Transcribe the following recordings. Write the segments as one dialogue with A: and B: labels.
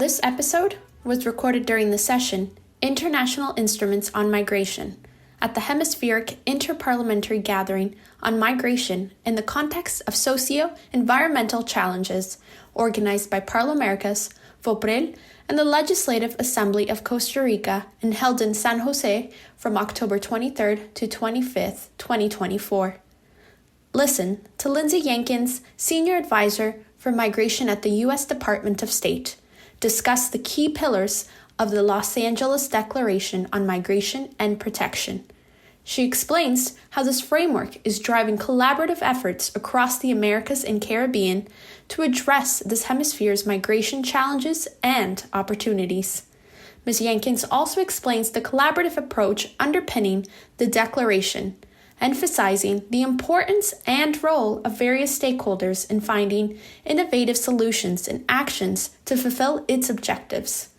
A: This episode was recorded during the session International Instruments on Migration at the Hemispheric Interparliamentary Gathering on Migration in the context of Socio-Environmental Challenges, organized by ParlAmericas, FOPREL, and the Legislative Assembly of Costa Rica and held in San José from October 23rd to 25th, 2024. Listen to Lindsay Jenkins, Senior Advisor for Migration at the U.S. Department of State, discuss the key pillars of the Los Angeles Declaration on Migration and Protection. She explains how this framework is driving collaborative efforts across the Americas and Caribbean to address this hemisphere's migration challenges and opportunities. Ms. Jenkins also explains the collaborative approach underpinning the declaration, emphasizing the importance and role of various stakeholders in finding innovative solutions and actions to fulfill its objectives.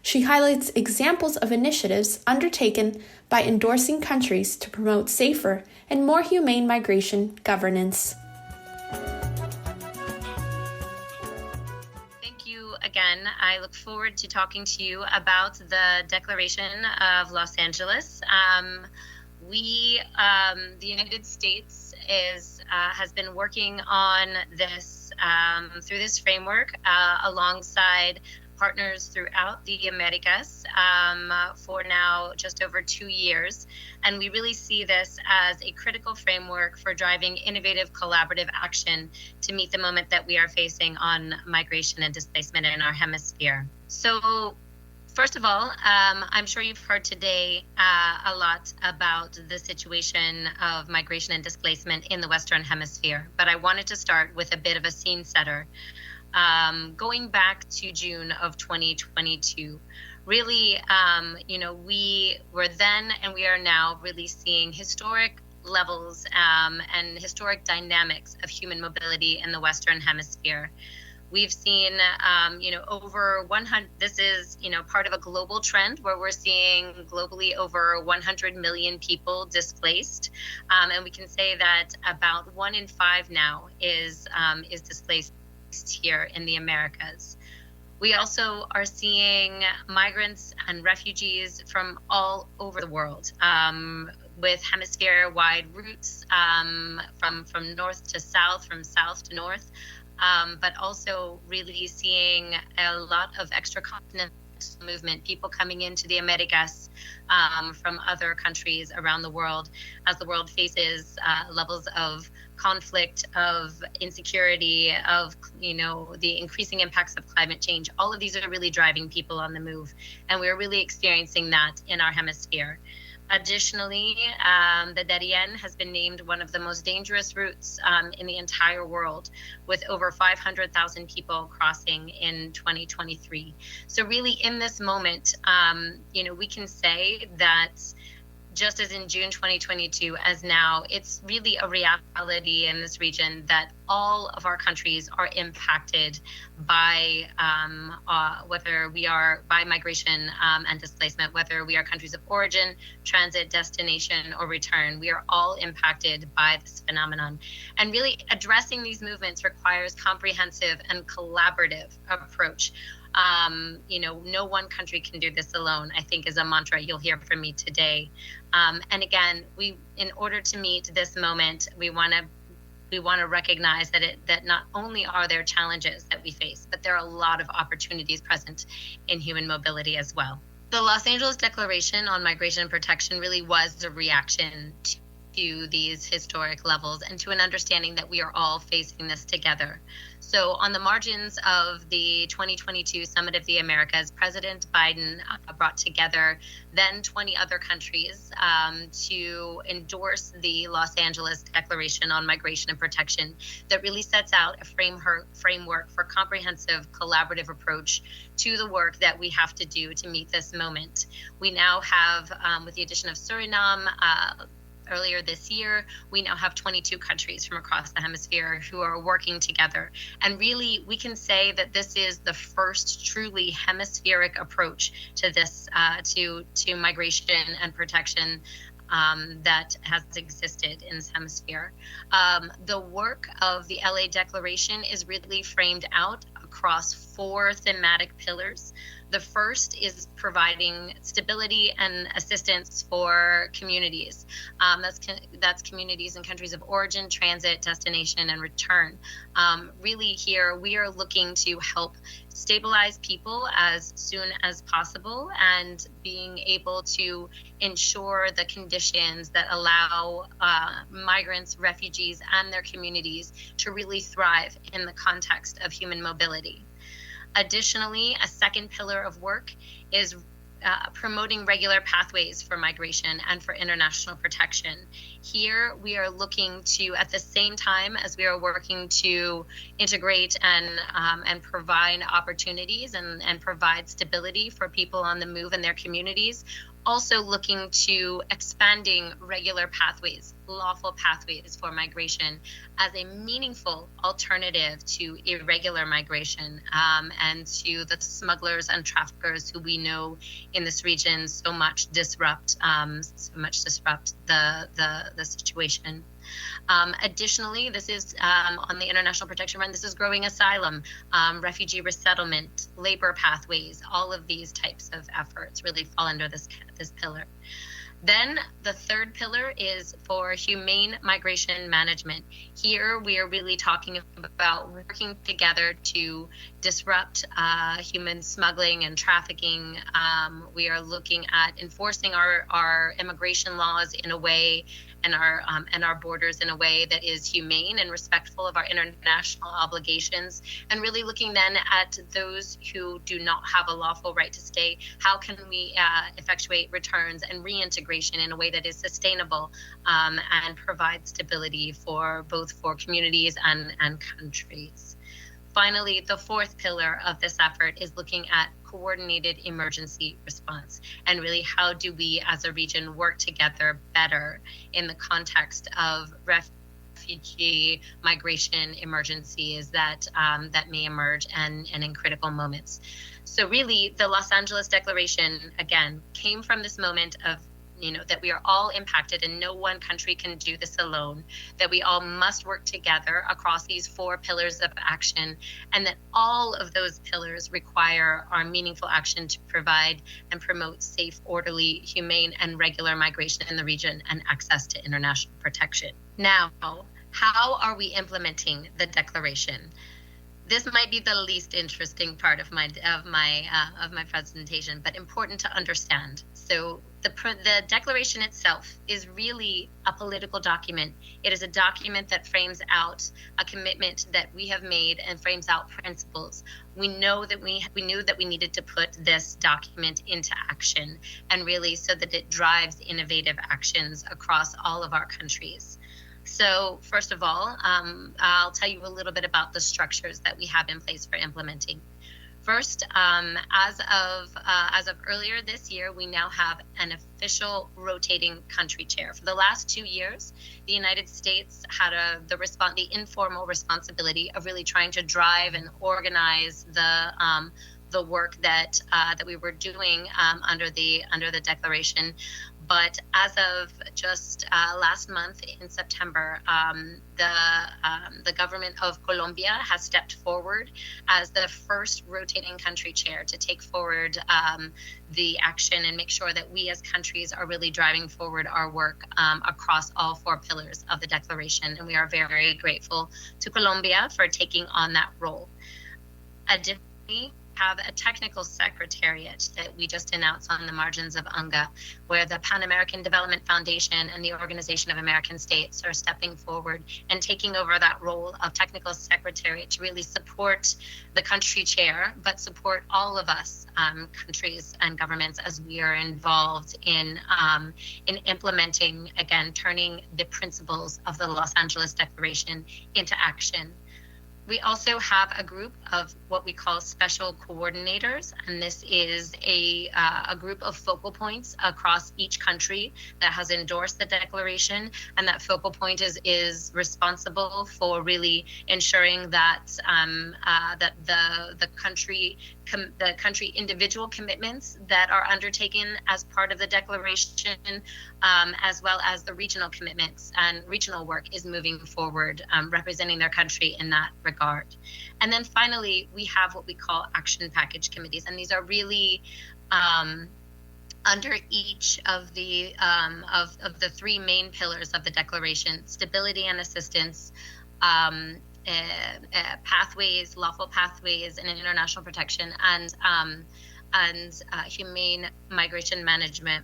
A: She highlights examples of initiatives undertaken by endorsing countries to promote safer and more humane migration governance.
B: Thank you again. I look forward to talking to you about the Declaration of Los Angeles. The United States has been working on this through this framework alongside partners throughout the Americas for now just over 2 years. And we really see this as a critical framework for driving innovative collaborative action to meet the moment that we are facing on migration and displacement in our hemisphere. So first of all, I'm sure you've heard today a lot about the situation of migration and displacement in the Western Hemisphere, but I wanted to start with a bit of a scene setter. Going back to June of 2022, really, we were then and we are now really seeing historic levels and historic dynamics of human mobility in the Western Hemisphere. We've seen, over 100, this is, part of a global trend where we're seeing globally over 100 million people displaced. And we can say that about 1 in 5 now is displaced here in the Americas. We also are seeing migrants and refugees from all over the world with hemisphere-wide routes from north to south, from south to north. But also really seeing a lot of extracontinental movement, people coming into the Americas from other countries around the world as the world faces levels of conflict, of insecurity, of the increasing impacts of climate change. All of these are really driving people on the move, and we're really experiencing that in our hemisphere. Additionally, the Darien has been named one of the most dangerous routes in the entire world, with over 500,000 people crossing in 2023. So really in this moment, we can say that just as in June 2022, as now, it's really a reality in this region that all of our countries are impacted by whether we are by migration and displacement, whether we are countries of origin, transit, destination, or return. We are all impacted by this phenomenon. And really addressing these movements requires comprehensive and collaborative approach. No one country can do this alone, I think is a mantra you'll hear from me today. And again, in order to meet this moment, we want to recognize that not only are there challenges that we face, but there are a lot of opportunities present in human mobility as well. The Los Angeles Declaration on Migration and Protection really was a reaction to these historic levels and to an understanding that we are all facing this together. So on the margins of the 2022 Summit of the Americas, President Biden brought together then 20 other countries to endorse the Los Angeles Declaration on Migration and Protection that really sets out a framework for comprehensive collaborative approach to the work that we have to do to meet this moment. We now have, with the addition of Suriname, earlier this year, we now have 22 countries from across the hemisphere who are working together. And really, we can say that this is the first truly hemispheric approach to this, to migration and protection that has existed in this hemisphere. The work of the LA Declaration is really framed out across 4 thematic pillars. The first is providing stability and assistance for communities. That's communities in countries of origin, transit, destination, and return. Really here, we are looking to help stabilize people as soon as possible and being able to ensure the conditions that allow migrants, refugees, and their communities to really thrive in the context of human mobility. Additionally, a second pillar of work is promoting regular pathways for migration and for international protection. Here, we are looking to, at the same time as we are working to integrate and provide opportunities and provide stability for people on the move in their communities, also looking to expanding regular pathways, lawful pathways for migration as a meaningful alternative to irregular migration and to the smugglers and traffickers who we know in this region so much disrupt the situation. Additionally, this is on the international protection front, this is growing asylum, refugee resettlement, labor pathways, all of these types of efforts really fall under this pillar. Then the third pillar is for humane migration management. Here we are really talking about working together to disrupt human smuggling and trafficking. We are looking at enforcing our immigration laws in a way and our borders in a way that is humane and respectful of our international obligations, and really looking then at those who do not have a lawful right to stay. How can we effectuate returns and reintegration in a way that is sustainable and provide stability for both communities and countries? Finally, the fourth pillar of this effort is looking at coordinated emergency response, and really how do we as a region work together better in the context of refugee migration emergencies that may emerge and in critical moments. So really, the Los Angeles Declaration, again, came from this moment of that we are all impacted and no one country can do this alone, that we all must work together across these 4 pillars of action, and that all of those pillars require our meaningful action to provide and promote safe, orderly, humane, and regular migration in the region and access to international protection. Now, how are we implementing the declaration? This might be the least interesting part of my presentation, but important to understand. So the declaration itself is really a political document. It is a document that frames out a commitment that we have made and frames out principles. We know that we knew that we needed to put this document into action, and really so that it drives innovative actions across all of our countries. So first of all, I'll tell you a little bit about the structures that we have in place for implementing. First, as of earlier this year, we now have an official rotating country chair. For the last 2 years, the United States had the informal responsibility of really trying to drive and organize the work that we were doing under the declaration. But as of just last month in September, the government of Colombia has stepped forward as the first rotating country chair to take forward the action and make sure that we as countries are really driving forward our work across all 4 pillars of the declaration. And we are very, very grateful to Colombia for taking on that role. Additionally, have a technical secretariat that we just announced on the margins of UNGA, where the Pan-American Development Foundation and the Organization of American States are stepping forward and taking over that role of technical secretariat to really support the country chair, but support all of us, countries and governments, as we are involved in implementing, again, turning the principles of the Los Angeles Declaration into action. We also have a group of what we call special coordinators, and this is a group of focal points across each country that has endorsed the declaration, and that focal point is responsible for really ensuring that that the country individual commitments that are undertaken as part of the declaration, as well as the regional commitments and regional work, is moving forward, representing their country in that regard. regard. And then finally, we have what we call action package committees, and these are really under each of the three main pillars of the declaration: stability and assistance, pathways, lawful pathways, and international protection, and humane migration management.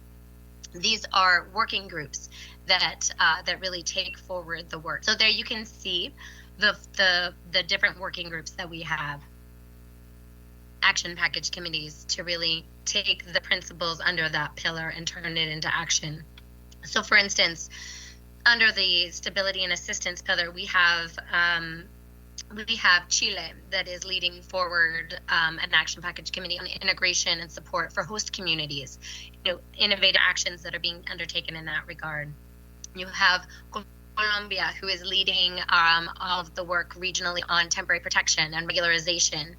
B: These are working groups that really take forward the work. So there you can see the different working groups that we have. Action package committees to really take the principles under that pillar and turn it into action. So for instance, under the stability and assistance pillar, we have Chile that is leading forward an action package committee on integration and support for host communities, innovative actions that are being undertaken in that regard. You have Colombia, who is leading all of the work regionally on temporary protection and regularization.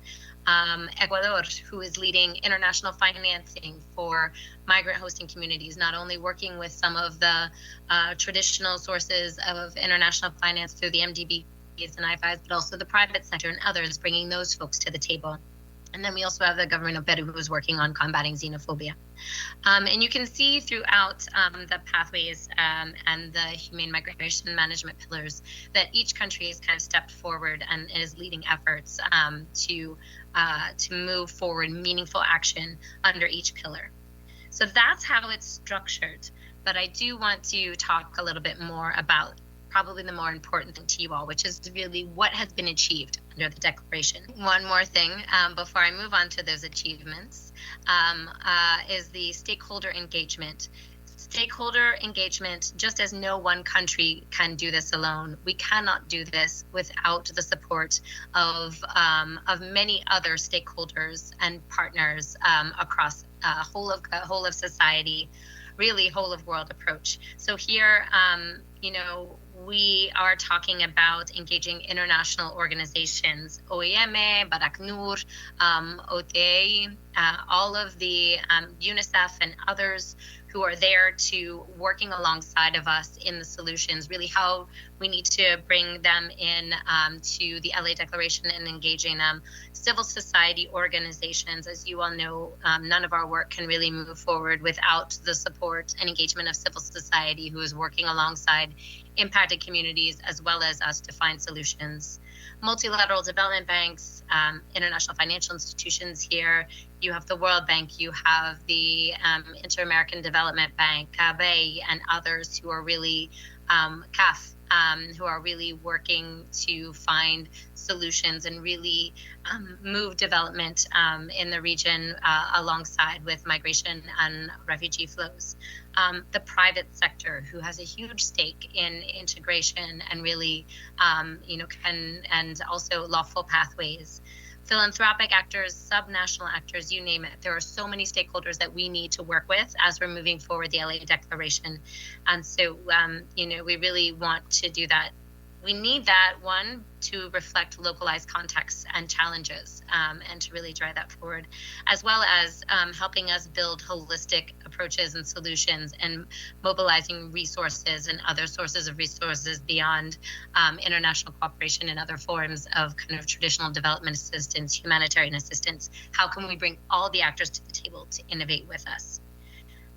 B: Ecuador, who is leading international financing for migrant hosting communities, not only working with some of the traditional sources of international finance through the MDBs and IFIs, but also the private sector and others, bringing those folks to the table. And then we also have the government of Peru, who is working on combating xenophobia. And you can see throughout the pathways and the humane migration management pillars that each country has kind of stepped forward and is leading efforts to move forward meaningful action under each pillar. So that's how it's structured. But I do want to talk a little bit more about probably the more important thing to you all, which is really what has been achieved under the declaration. One more thing before I move on to those achievements is the stakeholder engagement. Stakeholder engagement, just as no one country can do this alone, we cannot do this without the support of many other stakeholders and partners across whole of society, really whole of world approach. So here, we are talking about engaging international organizations, OIM, BARACNUR, OTA, all of the UNICEF and others who are there to working alongside of us in the solutions, really how we need to bring them in to the LA Declaration and engaging them. Civil society organizations, as you all know, none of our work can really move forward without the support and engagement of civil society, who is working alongside impacted communities as well as us to find solutions. Multilateral development banks, international financial institutions here. You have the World Bank, you have the Inter-American Development Bank, CABE, and others who are really, CAF, who are really working to find solutions and really move development in the region alongside with migration and refugee flows. The private sector, who has a huge stake in integration and really, and also lawful pathways. Philanthropic actors, subnational actors, you name it. There are so many stakeholders that we need to work with as we're moving forward the LA Declaration. And so, we really want to do that. We need that, one, to reflect localized contexts and challenges and to really drive that forward, as well as helping us build holistic approaches and solutions and mobilizing resources and other sources of resources beyond international cooperation and other forms of kind of traditional development assistance, humanitarian assistance. How can we bring all the actors to the table to innovate with us?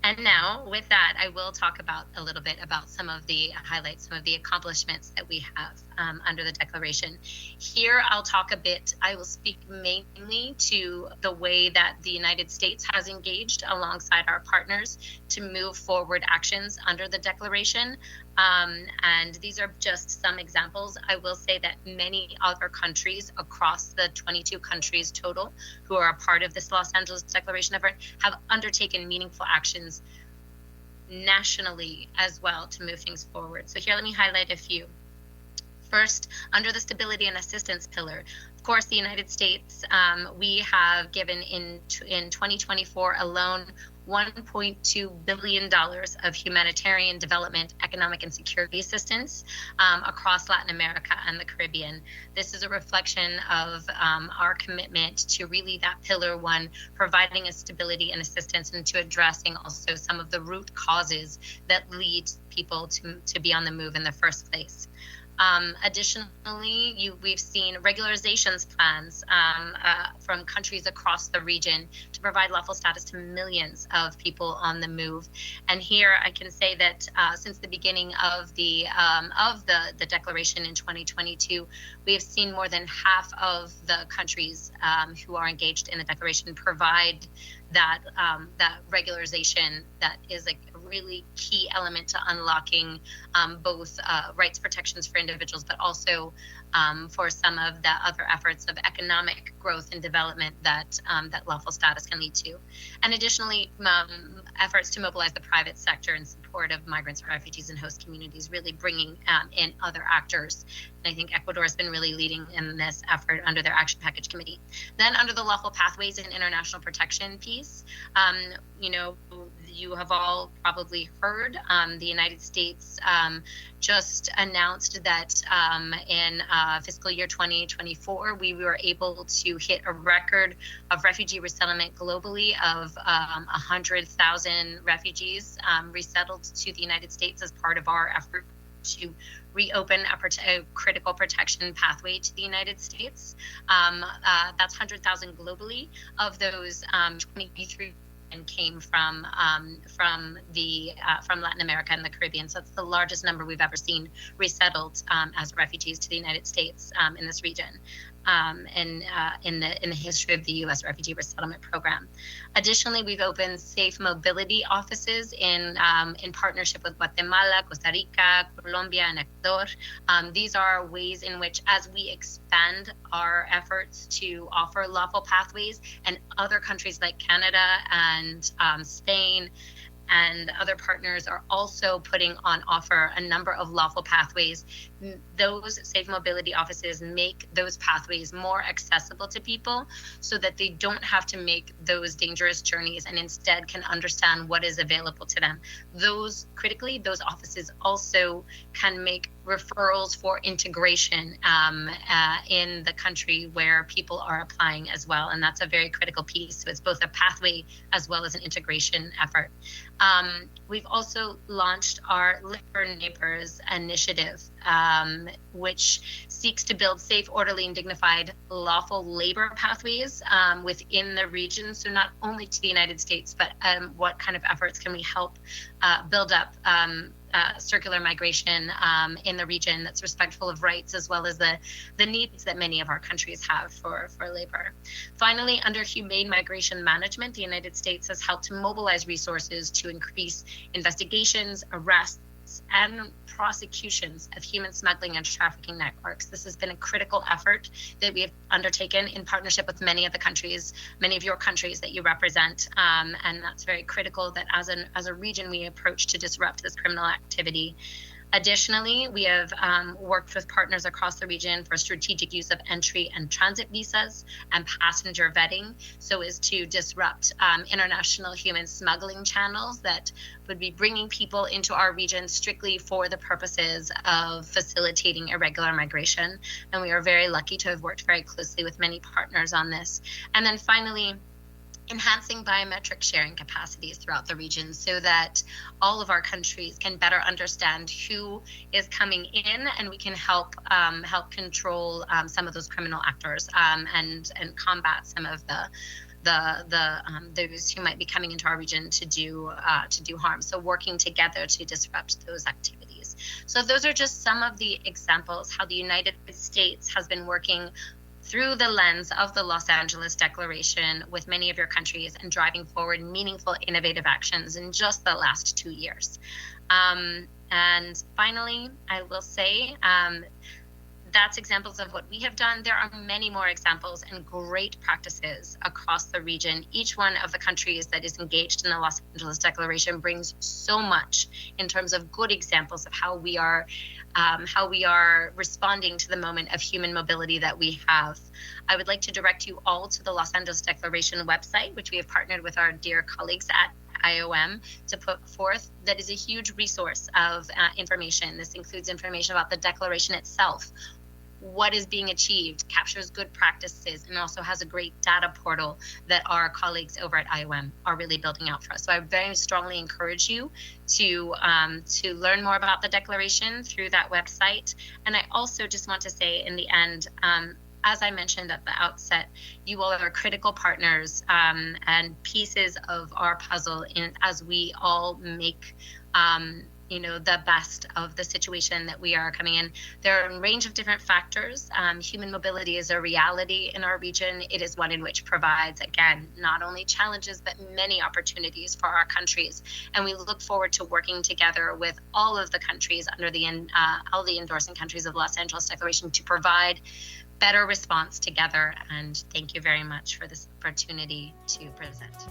B: And now, with that, I will talk about a little bit about some of the highlights, some of the accomplishments that we have under the declaration. Here, I'll talk a bit, I will speak mainly to the way that the United States has engaged alongside our partners to move forward actions under the declaration. And these are just some examples. I will say that many other countries across the 22 countries total who are a part of this Los Angeles Declaration effort have undertaken meaningful actions nationally as well to move things forward. So here, let me highlight a few. First, under the stability and assistance pillar, of course, the United States, we have given in 2024 alone $1.2 billion of humanitarian development, economic, and security assistance across Latin America and the Caribbean. This is a reflection of our commitment to really that pillar one, providing a stability and assistance, and to addressing also some of the root causes that lead people to be on the move in the first place. Additionally, we've seen regularizations plans from countries across the region to provide lawful status to millions of people on the move. And here I can say that since the beginning of the declaration in 2022, we have seen more than half of the countries who are engaged in the declaration provide that regularization that is a really key element to unlocking both rights protections for individuals, but also for some of the other efforts of economic growth and development that lawful status can lead to. And additionally, efforts to mobilize the private sector in support of migrants, refugees, and host communities, really bringing in other actors. And I think Ecuador has been really leading in this effort under their Action Package Committee. Then under the Lawful Pathways and International Protection piece, you have all probably heard the United States just announced that in fiscal year 2024, we were able to hit a record of refugee resettlement globally of 100,000 refugees resettled to the United States as part of our effort to reopen a critical protection pathway to the United States. That's 100,000 globally. Of those, 23 came from Latin America and the Caribbean. So it's the largest number we've ever seen resettled as refugees to the United States in this region. In the history of the U.S. refugee resettlement program. Additionally, we've opened safe mobility offices in partnership with Guatemala, Costa Rica, Colombia, and Ecuador. These are ways in which, as we expand our efforts to offer lawful pathways, and other countries like Canada and Spain and other partners are also putting on offer a number of lawful pathways. Those safe mobility offices make those pathways more accessible to people so that they don't have to make those dangerous journeys and instead can understand what is available to them. Those offices also can make referrals for integration in the country where people are applying as well. And that's a very critical piece. So it's both a pathway as well as an integration effort. We've also launched our Labor Neighbors initiative, which seeks to build safe, orderly, and dignified lawful labor pathways within the region. So not only to the United States, but what kind of efforts can we help build up circular migration in the region that's respectful of rights as well as the needs that many of our countries have for labor. Finally, under humane migration management, the United States has helped to mobilize resources to increase investigations, arrests, and prosecutions of human smuggling and trafficking networks. This has been a critical effort that we have undertaken in partnership with many of your countries that you represent, and that's very critical that as a region we approach to disrupt this criminal activity. Additionally, we have worked with partners across the region for strategic use of entry and transit visas and passenger vetting so as to disrupt international human smuggling channels that would be bringing people into our region strictly for the purposes of facilitating irregular migration. And we are very lucky to have worked very closely with many partners on this. And then finally, enhancing biometric sharing capacities throughout the region so that all of our countries can better understand who is coming in, and we can help control some of those criminal actors and combat some of those who might be coming into our region to do harm. So working together to disrupt those activities. So those are just some of the examples how the United States has been working through the lens of the Los Angeles Declaration with many of your countries and driving forward meaningful, innovative actions in just the last 2 years. And finally, I will say that's examples of what we have done. There are many more examples and great practices across the region. Each one of the countries that is engaged in the Los Angeles Declaration brings so much in terms of good examples of how we are responding to the moment of human mobility that we have. I would like to direct you all to the Los Angeles Declaration website, which we have partnered with our dear colleagues at IOM to put forth. That is a huge resource of information. This includes information about the declaration itself, what is being achieved, captures good practices, and also has a great data portal that our colleagues over at IOM are really building out for us. So I very strongly encourage you to learn more about the declaration through that website. And I also just want to say in the end, as I mentioned at the outset, you all are critical partners and pieces of our puzzle as we all make the best of the situation that we are coming in. There are a range of different factors. Human mobility is a reality in our region. It is one in which provides, again, not only challenges, but many opportunities for our countries. And we look forward to working together with all of the countries under all the endorsing countries of the Los Angeles Declaration to provide better response together. And thank you very much for this opportunity to present.